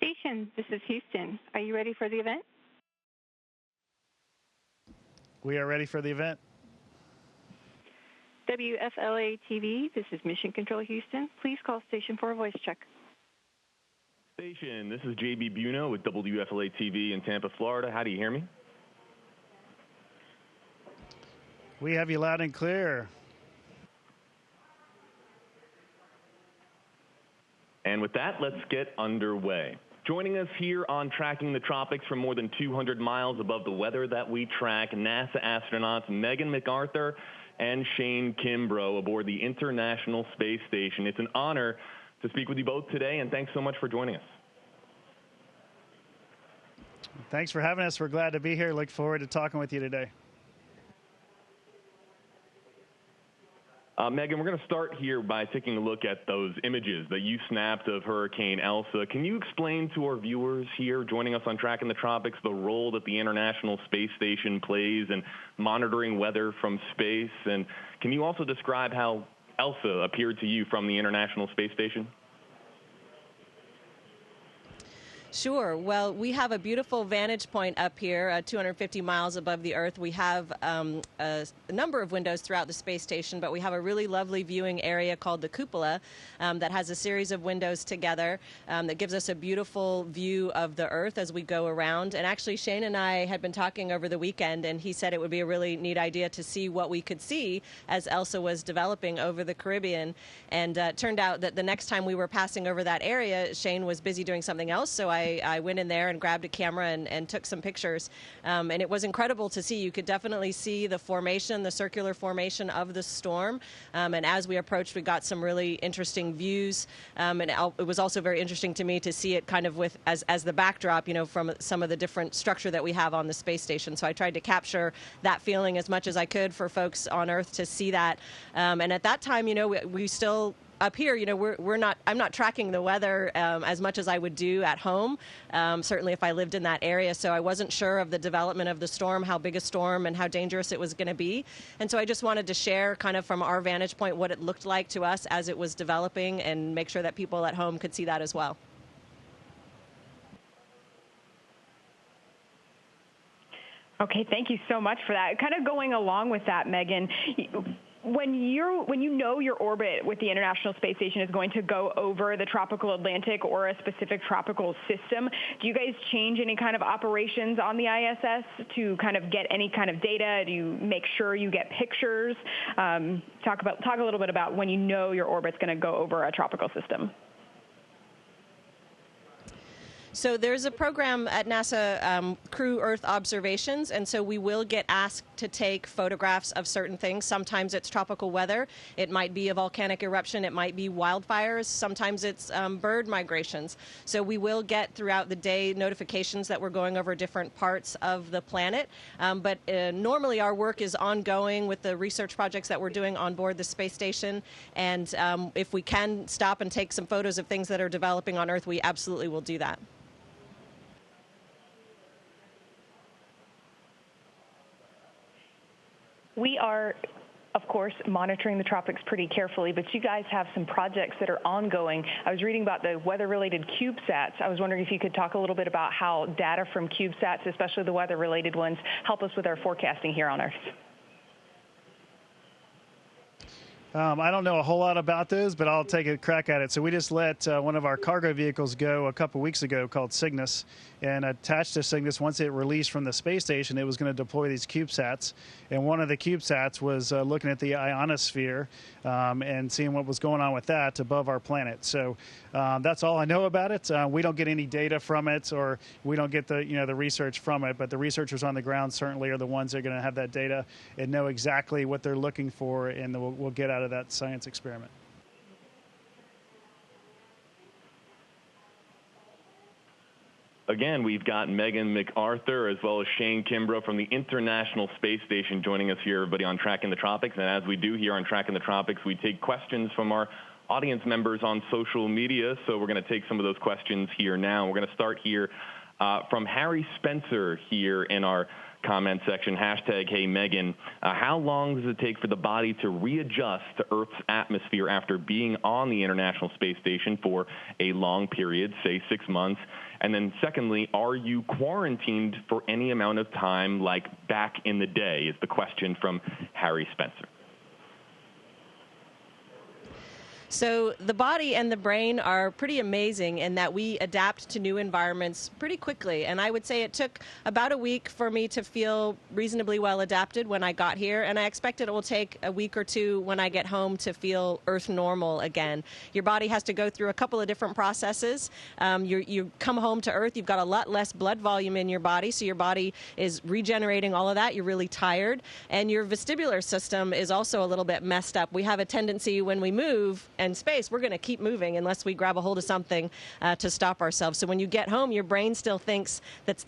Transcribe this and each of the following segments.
Station, this is Houston. Are you ready for the event? We are ready for the event. WFLA-TV, this is Mission Control Houston. Please call station for a voice check. Station, this is JB Buno with WFLA-TV in Tampa, Florida. How do you hear me? We have you loud and clear. And with that, let's get underway. Joining us here on Tracking the Tropics from more than 200 miles above the weather that we track, NASA astronauts Megan McArthur and Shane Kimbrough aboard the International Space Station. It's an honor to speak with you both today, and thanks so much for joining us. Thanks for having us. We're glad to be here. Look forward to talking with you today. Megan, we're going to start here by taking a look at those images that you snapped of Hurricane Elsa. Can you explain to our viewers here joining us on Tracking the Tropics the role that the International Space Station plays in monitoring weather from space? And can you also describe how Elsa appeared to you from the International Space Station? Sure. Well, we have a beautiful vantage point up here, 250 miles above the Earth. We have a number of windows throughout the space station, but we have a really lovely viewing area called the cupola that has a series of windows together that gives us a beautiful view of the Earth as we go around. And actually, Shane and I had been talking over the weekend, and he said it would be a really neat idea to see what we could see as Elsa was developing over the Caribbean. And it turned out that the next time we were passing over that area, Shane was busy doing something else, so I went in there and grabbed a camera and took some pictures. And it was incredible to see. You could definitely see the formation, the circular formation of the storm. And as we approached, we got some really interesting views. And it was also very interesting to me to see it kind of with as the backdrop, you know, from some of the different structure that we have on the space station. So I tried to capture that feeling as much as I could for folks on Earth to see that. And at that time, you know, we still up here, you know, I'm not tracking the weather as much as I would do at home, certainly if I lived in that area. So I wasn't sure of the development of the storm, how big a storm and how dangerous it was going to be. And so I just wanted to share kind of from our vantage point what it looked like to us as it was developing and make sure that people at home could see that as well. Okay, thank you so much for that. Kind of going along with that, Megan, when you know your orbit with the International Space Station is going to go over the tropical Atlantic or a specific tropical system, do you guys change any kind of operations on the ISS to kind of get any kind of data? Do you make sure you get pictures? Talk a little bit about when you know your orbit's going to go over a tropical system. So there's a program at NASA, Crew Earth Observations, and so we will get asked to take photographs of certain things. Sometimes it's tropical weather. It might be a volcanic eruption. It might be wildfires. Sometimes it's bird migrations. So we will get throughout the day notifications that we're going over different parts of the planet. But normally our work is ongoing with the research projects that we're doing on board the space station. And if we can stop and take some photos of things that are developing on Earth, we absolutely will do that. We are, of course, monitoring the tropics pretty carefully, but you guys have some projects that are ongoing. I was reading about the weather-related CubeSats. I was wondering if you could talk a little bit about how data from CubeSats, especially the weather-related ones, help us with our forecasting here on Earth. I don't know a whole lot about those, but I'll take a crack at it. So we just let one of our cargo vehicles go a couple weeks ago called Cygnus, and attached to Cygnus, once it released from the space station, it was going to deploy these CubeSats. And one of the CubeSats was looking at the ionosphere and seeing what was going on with that above our planet. So that's all I know about it. We don't get any data from it, or we don't get the research from it. But the researchers on the ground certainly are the ones that are going to have that data and know exactly what they're looking for, and we'll get out of that science experiment. Again, we've got Megan McArthur as well as Shane Kimbrough from the International Space Station joining us here, everybody, on Tracking the Tropics. And as we do here on Tracking the Tropics, we take questions from our audience members on social media. So we're going to take some of those questions here now. We're going to start here from Harry Spencer here in our comment section. Hashtag Hey Megan. How long does it take for the body to readjust to Earth's atmosphere after being on the International Space Station for a long period, say 6 months? And then secondly, are you quarantined for any amount of time like back in the day, is the question from Harry Spencer. So the body and the brain are pretty amazing in that we adapt to new environments pretty quickly. And I would say it took about a week for me to feel reasonably well adapted when I got here. And I expect it will take a week or two when I get home to feel Earth normal again. Your body has to go through a couple of different processes. You come home to Earth, you've got a lot less blood volume in your body. So your body is regenerating all of that. You're really tired. And your vestibular system is also a little bit messed up. We have a tendency when we move and space, we're going to keep moving unless we grab a hold of something to stop ourselves. So when you get home, your brain still thinks that's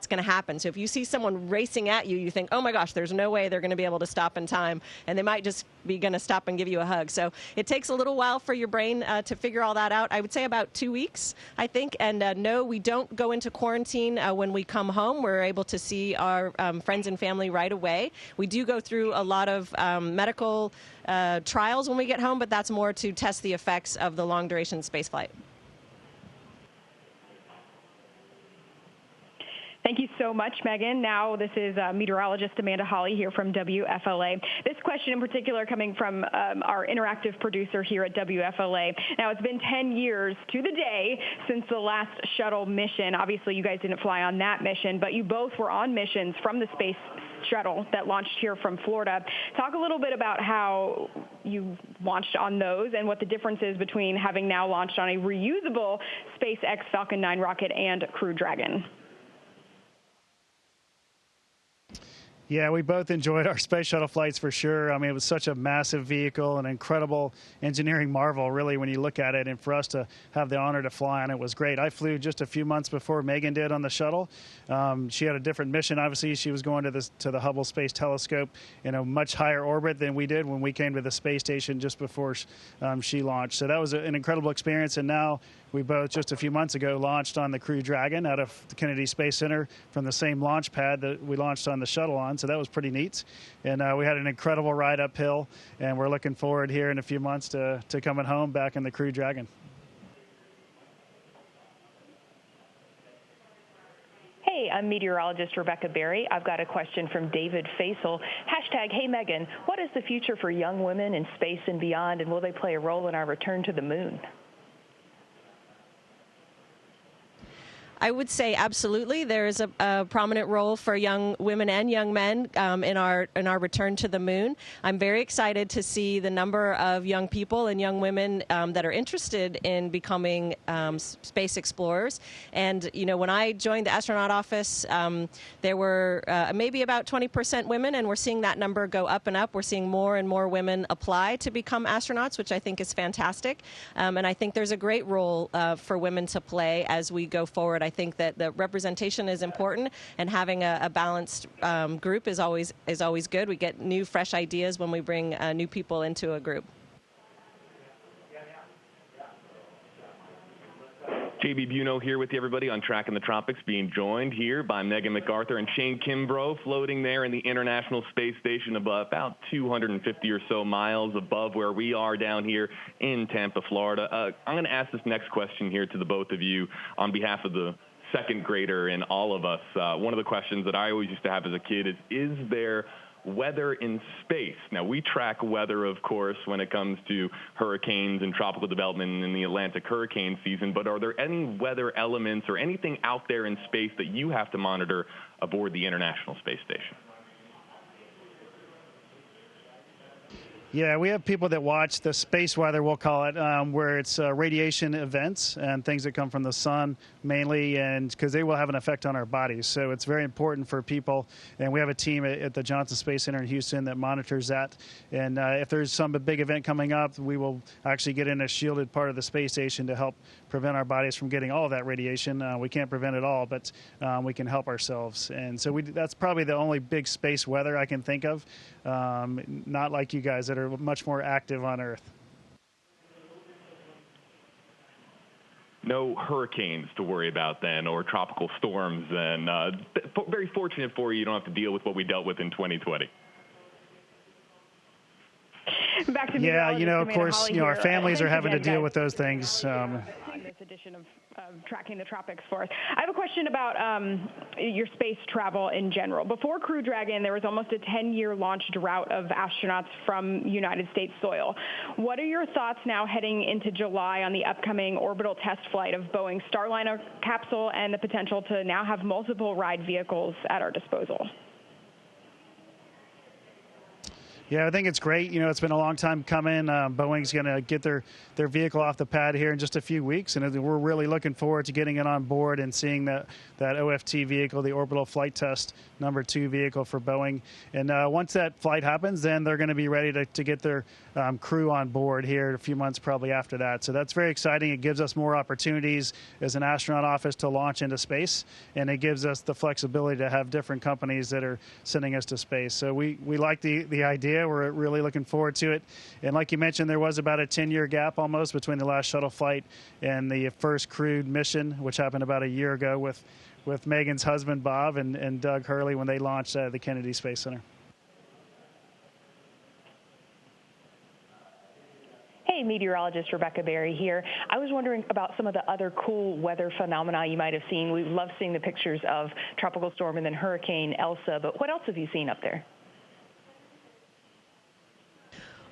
going to happen. So if you see someone racing at you, you think, oh my gosh, there's no way they're going to be able to stop in time. And they might just be going to stop and give you a hug. So it takes a little while for your brain to figure all that out. I would say about 2 weeks, I think. And no, we don't go into quarantine when we come home. We're able to see our friends and family right away. We do go through a lot of medical trials when we get home, but that's more to test the effects of the long-duration spaceflight. Thank you so much, Megan. Now, this is meteorologist Amanda Hawley here from WFLA. This question in particular coming from our interactive producer here at WFLA. Now, it's been 10 years to the day since the last shuttle mission. Obviously, you guys didn't fly on that mission, but you both were on missions from the space shuttle that launched here from Florida. Talk a little bit about how you launched on those and what the difference is between having now launched on a reusable SpaceX Falcon 9 rocket and Crew Dragon. Yeah, we both enjoyed our space shuttle flights for sure. I mean, it was such a massive vehicle, an incredible engineering marvel, really, when you look at it. And for us to have the honor to fly on it was great. I flew just a few months before Megan did on the shuttle. She had a different mission. Obviously, she was going to the Hubble Space Telescope in a much higher orbit than we did when we came to the space station just before she launched. So that was an incredible experience. And now we both, just a few months ago, launched on the Crew Dragon out of the Kennedy Space Center from the same launch pad that we launched on the shuttle on. So that was pretty neat. And we had an incredible ride uphill. And we're looking forward here in a few months to coming home back in the Crew Dragon. Hey, I'm meteorologist Rebecca Berry. I've got a question from David Faisal. Hashtag Hey Megan, what is the future for young women in space and beyond, and will they play a role in our return to the moon? I would say absolutely. There is a prominent role for young women and young men in our return to the moon. I'm very excited to see the number of young people and young women that are interested in becoming space explorers. And you know, when I joined the astronaut office, there were maybe about 20% women, and we're seeing that number go up and up. We're seeing more and more women apply to become astronauts, which I think is fantastic. And I think there's a great role for women to play as we go forward. I think that the representation is important, and having a balanced group is always good. We get new, fresh ideas when we bring new people into a group. JB Buno here with you, everybody, on Track in the Tropics, being joined here by Megan McArthur and Shane Kimbrough, floating there in the International Space Station above, about 250 or so miles above where we are down here in Tampa, Florida. I'm going to ask this next question here to the both of you on behalf of the second grader in all of us. One of the questions that I always used to have as a kid is there weather in space? Now, we track weather, of course, when it comes to hurricanes and tropical development in the Atlantic hurricane season, but are there any weather elements or anything out there in space that you have to monitor aboard the International Space Station? Yeah, we have people that watch the space weather, we'll call it, where it's radiation events and things that come from the sun mainly, and because they will have an effect on our bodies. So it's very important for people, and we have a team at the Johnson Space Center in Houston that monitors that. And if there's some big event coming up, we will actually get in a shielded part of the space station to help prevent our bodies from getting all of that radiation. We can't prevent it all, but we can help ourselves. And so that's probably the only big space weather I can think of, not like you guys that are much more active on Earth. no hurricanes to worry about then, or tropical storms then. Very fortunate for you. You don't have to deal with what we dealt with in 2020. Back to yeah, you know, of course, you know, our families are having to deal with those things. On this edition of Tracking the Tropics for us. I have a question about your space travel in general. Before Crew Dragon, there was almost a 10-year launch drought of astronauts from United States soil. What are your thoughts now heading into July on the upcoming orbital test flight of Boeing's Starliner capsule and the potential to now have multiple ride vehicles at our disposal? Yeah, I think it's great. You know, it's been a long time coming. Boeing's going to get their vehicle off the pad here in just a few weeks, and we're really looking forward to getting it on board and seeing that OFT vehicle, the Orbital Flight Test #2 vehicle for Boeing. And once that flight happens, then they're going to be ready to get their crew on board here a few months probably after that. So that's very exciting. It gives us more opportunities as an astronaut office to launch into space, and it gives us the flexibility to have different companies that are sending us to space. So we like the idea. We're really looking forward to it. And like you mentioned, there was about a 10-year gap almost between the last shuttle flight and the first crewed mission, which happened about a year ago with Megan's husband, Bob, and Doug Hurley when they launched the Kennedy Space Center. Hey, meteorologist Rebecca Berry here. I was wondering about some of the other cool weather phenomena you might have seen. We love seeing the pictures of Tropical Storm and then Hurricane Elsa, but what else have you seen up there?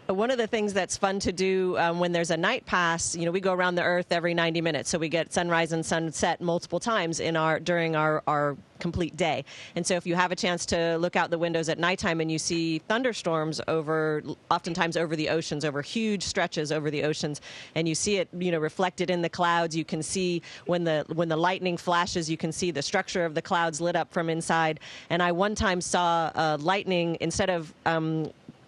One of the things that's fun to do when there's a night pass, you know, we go around the Earth every 90 minutes, so we get sunrise and sunset multiple times during our complete day. And so if you have a chance to look out the windows at nighttime and you see thunderstorms oftentimes over the oceans, over huge stretches over the oceans, and you see it, you know, reflected in the clouds, you can see when the lightning flashes, you can see the structure of the clouds lit up from inside. And I one time saw lightning, instead of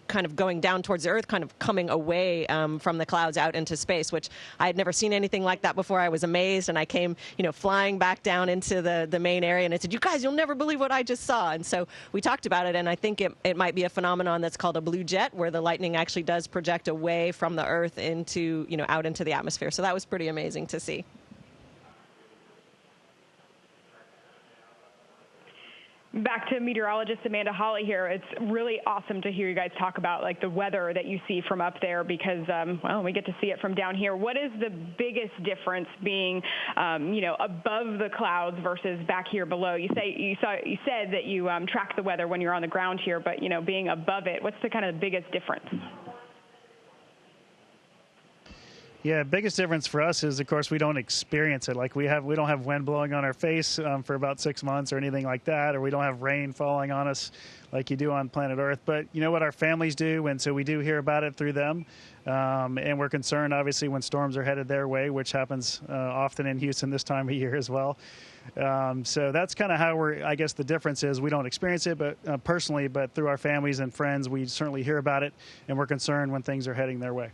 kind of going down towards the Earth, kind of coming away from the clouds out into space, which I had never seen anything like that before. I was amazed, and I came, you know, flying back down into the main area, and I said, "You guys, you'll never believe what I just saw." And so we talked about it, and I think it might be a phenomenon that's called a blue jet, where the lightning actually does project away from the Earth into, you know, out into the atmosphere. So that was pretty amazing to see. Back to meteorologist Amanda Hawley here. It's really awesome to hear you guys talk about like the weather that you see from up there because, well, we get to see it from down here. What is the biggest difference being, you know, above the clouds versus back here below? You said that you track the weather when you're on the ground here, but, you know, being above it, what's the kind of biggest difference? Yeah, biggest difference for us is, of course, we don't experience it. Like we don't have wind blowing on our face for about 6 months or anything like that, or we don't have rain falling on us like you do on planet Earth. But you know what our families do, and so we do hear about it through them. And we're concerned, obviously, when storms are headed their way, which happens often in Houston this time of year as well. So that's kind of how I guess the difference is we don't experience it, but personally, but through our families and friends, we certainly hear about it, and we're concerned when things are heading their way.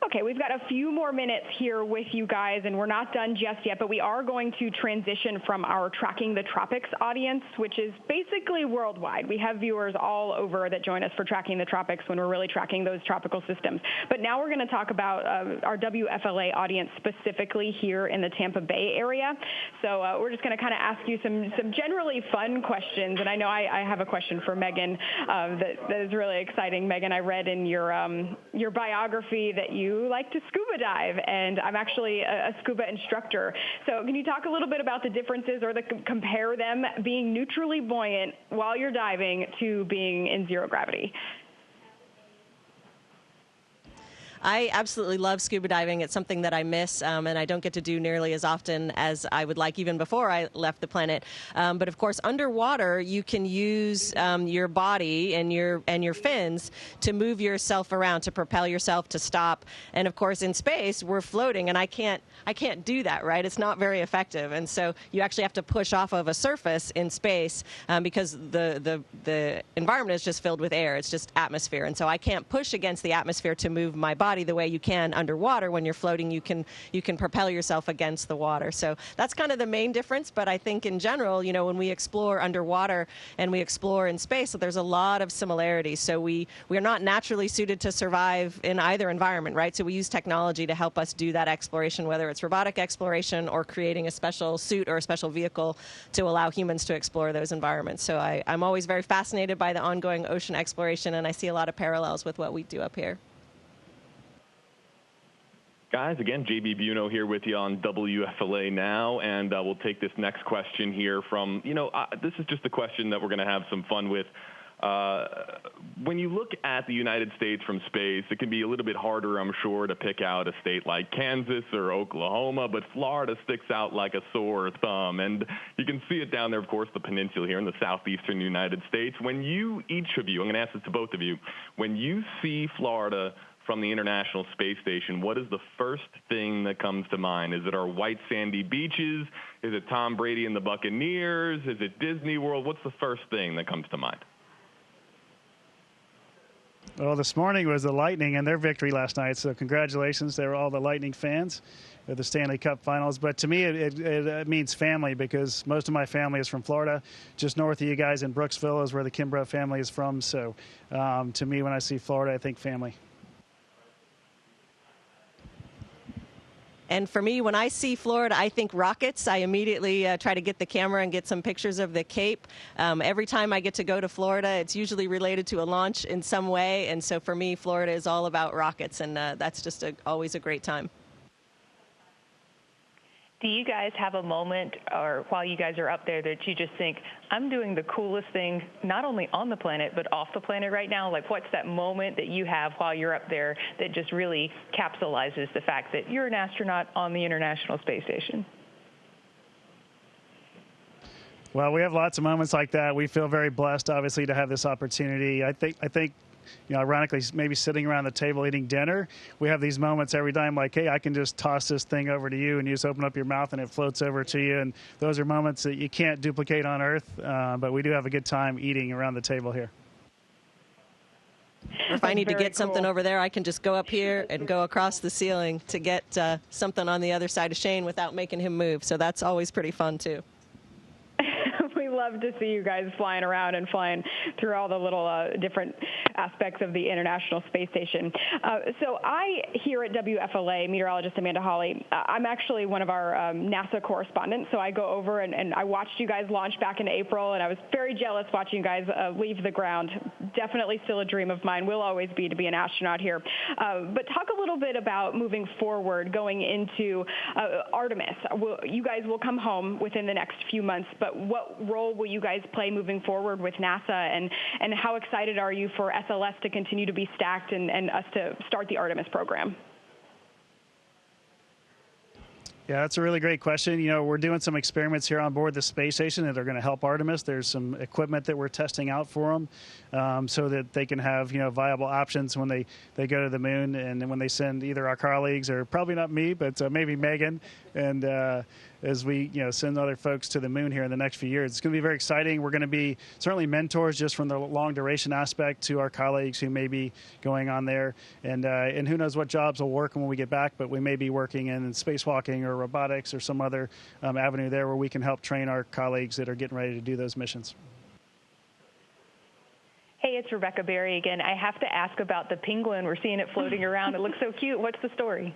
Okay, we've got a few more minutes here with you guys, and we're not done just yet, but we are going to transition from our Tracking the Tropics audience, which is basically worldwide. We have viewers all over that join us for Tracking the Tropics when we're really tracking those tropical systems. But now we're going to talk about our WFLA audience specifically here in the Tampa Bay area. So we're just going to kind of ask you some generally fun questions, and I know I have a question for Megan that is really exciting. Megan, I read in your biography that you like to scuba dive, and I'm actually a scuba instructor. So can you talk a little bit about the differences or compare them being neutrally buoyant while you're diving to being in zero gravity? I absolutely love scuba diving. It's something that I miss, and I don't get to do nearly as often as I would like even before I left the planet. But of course, underwater, you can use your body and your fins to move yourself around, to propel yourself, to stop. And of course, in space, we're floating, and I can't do that, right? It's not very effective. And so you actually have to push off of a surface in space because the environment is just filled with air. It's just atmosphere. And so I can't push against the atmosphere to move my body. body the way you can underwater. When you're floating, you can propel yourself against the water. So that's kind of the main difference. But I think in general, you know, when we explore underwater and we explore in space, so there's a lot of similarities. So we are not naturally suited to survive in either environment, right? So we use technology to help us do that exploration, whether it's robotic exploration or creating a special suit or a special vehicle to allow humans to explore those environments. So I'm always very fascinated by the ongoing ocean exploration, and I see a lot of parallels with what we do up here. Guys, again, JB Buno here with you on WFLA Now, and we'll take this next question here from, you know, this is just a question that we're going to have some fun with. When you look at the United States from space, it can be a little bit harder, I'm sure, to pick out a state like Kansas or Oklahoma, but Florida sticks out like a sore thumb. And you can see it down there, of course, the peninsula here in the southeastern United States. When you, each of you, I'm going to ask this to both of you, when you see Florida from the International Space Station, what is the first thing that comes to mind? Is it our white sandy beaches? Is it Tom Brady and the Buccaneers? Is it Disney World? What's the first thing that comes to mind? Well, this morning was the Lightning and their victory last night, so congratulations to all the Lightning fans of the Stanley Cup Finals. But to me, it means family, because most of my family is from Florida. Just north of you guys in Brooksville is where the Kimbrough family is from. So to me, when I see Florida, I think family. And for me, when I see Florida, I think rockets. I immediately try to get the camera and get some pictures of the Cape. Every time I get to go to Florida, it's usually related to a launch in some way. And so for me, Florida is all about rockets, and that's just always a great time. Do you guys have a moment, or while you guys are up there, that you just think, I'm doing the coolest thing, not only on the planet, but off the planet right now? Like, what's that moment that you have while you're up there that just really capsulizes the fact that you're an astronaut on the International Space Station? Well, we have lots of moments like that. We feel very blessed, obviously, to have this opportunity. I think, you know, ironically, maybe sitting around the table eating dinner, we have these moments every time, like, hey, I can just toss this thing over to you, and you just open up your mouth and it floats over to you. And those are moments that you can't duplicate on Earth, but we do have a good time eating around the table here. If I need to get something over there, I can just go up here and go across the ceiling to get something on the other side of Shane without making him move. So that's always pretty fun, too. Love to see you guys flying around and flying through all the little different aspects of the International Space Station. So I, here at WFLA, meteorologist Amanda Hawley, I'm actually one of our NASA correspondents, so I go over and I watched you guys launch back in April, and I was very jealous watching you guys leave the ground. Definitely still a dream of mine, will always be, to be an astronaut here. But talk a little bit about moving forward, going into Artemis. You guys will come home within the next few months, but what role will you guys play moving forward with NASA, and how excited are you for SLS to continue to be stacked and us to start the Artemis program? Yeah, that's a really great question. You know, we're doing some experiments here on board the space station that are going to help Artemis. There's some equipment that we're testing out for them so that they can have, you know, viable options when they go to the moon, and when they send either our colleagues, or probably not me, but maybe Megan, and as we, you know, send other folks to the moon here in the next few years. It's going to be very exciting. We're going to be certainly mentors just from the long duration aspect to our colleagues who may be going on there, and who knows what jobs will work when we get back, but we may be working in spacewalking or robotics or some other avenue there where we can help train our colleagues that are getting ready to do those missions. Hey, it's Rebecca Berry again. I have to ask about the penguin. We're seeing it floating around. It looks so cute. What's the story?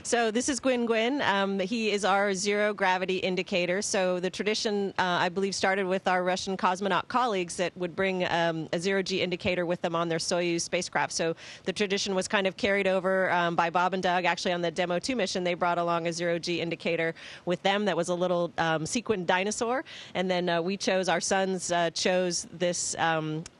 So this is Gwyn. He is our zero gravity indicator. So the tradition, I believe, started with our Russian cosmonaut colleagues that would bring a zero-G indicator with them on their Soyuz spacecraft. So the tradition was kind of carried over by Bob and Doug. Actually, on the Demo 2 mission, they brought along a zero-G indicator with them that was a little sequined dinosaur. And then our sons chose this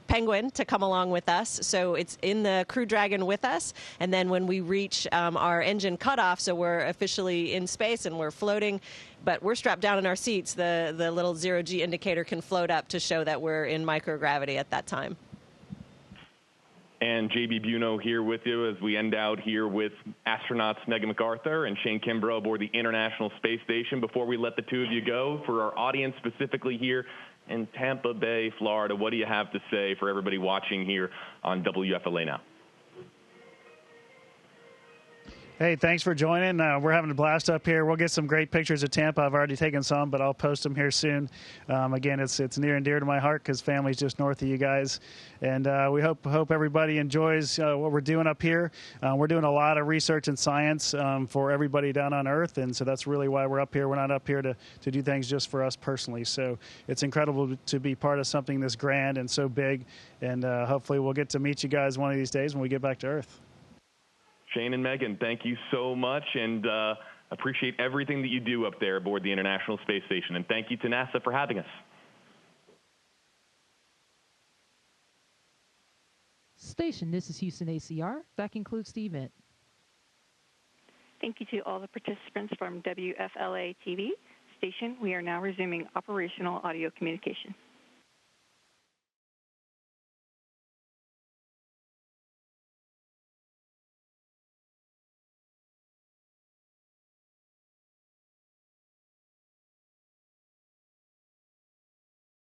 penguin to come along with us. So it's in the Crew Dragon with us. And then when we reach our engine cutoff, so we're officially in space and we're floating, but we're strapped down in our seats, the little zero-G indicator can float up to show that we're in microgravity at that time. And JB Buno here with you as we end out here with astronauts Megan McArthur and Shane Kimbrough aboard the International Space Station. Before we let the two of you go, for our audience specifically here, in Tampa Bay, Florida. What do you have to say for everybody watching here on WFLA Now? Hey, thanks for joining. We're having a blast up here. We'll get some great pictures of Tampa. I've already taken some, but I'll post them here soon. Again, it's near and dear to my heart because family's just north of you guys. And we hope everybody enjoys what we're doing up here. We're doing a lot of research and science for everybody down on Earth, and so that's really why we're up here. We're not up here to do things just for us personally. So it's incredible to be part of something this grand and so big, and hopefully we'll get to meet you guys one of these days when we get back to Earth. Shane and Megan, thank you so much, and appreciate everything that you do up there aboard the International Space Station. And thank you to NASA for having us. Station, this is Houston ACR. That concludes the event. Thank you to all the participants from WFLA-TV station. We are now resuming operational audio communication.